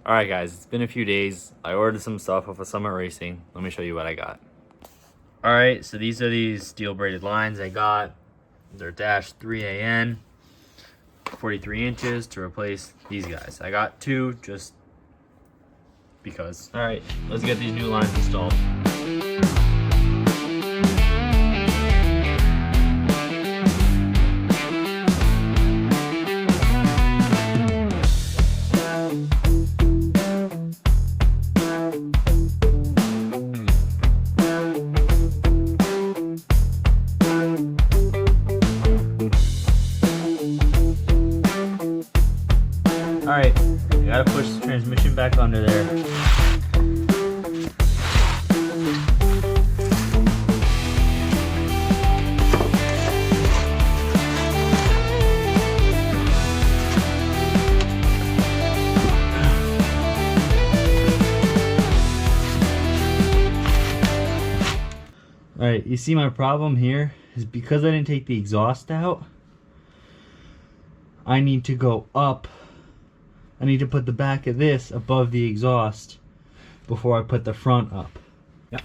Alright guys, it's been a few days. I ordered some stuff off of Summit Racing. Let me show you what I got. Alright, so these are these steel braided lines I got. They're dash 3AN, 43 inches to replace these guys. I got two just because. Alright, let's get these new lines installed. Alright, you gotta push the transmission back under there. Alright, you see my problem here is because I didn't take the exhaust out, I need to go up. I need to put the back of this above the exhaust before I put the front up. Yep.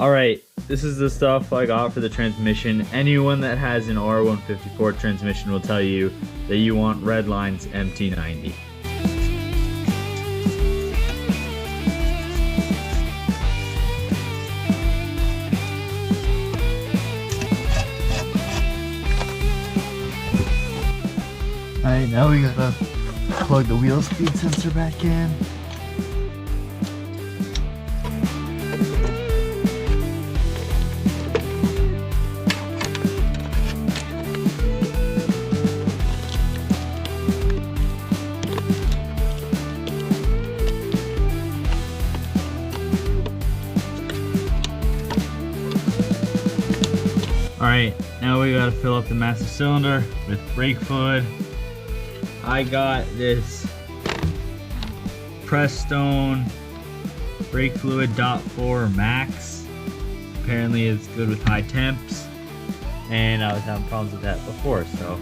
All right, this is the stuff I got for the transmission. Anyone that has an R154 transmission will tell you that you want Redline's MT90. Alright, now we gotta plug the wheel speed sensor back in. Alright, now we gotta fill up the master cylinder with brake fluid. I got this Prestone brake fluid .4 max. Apparently it's good with high temps, and I was having problems with that before, so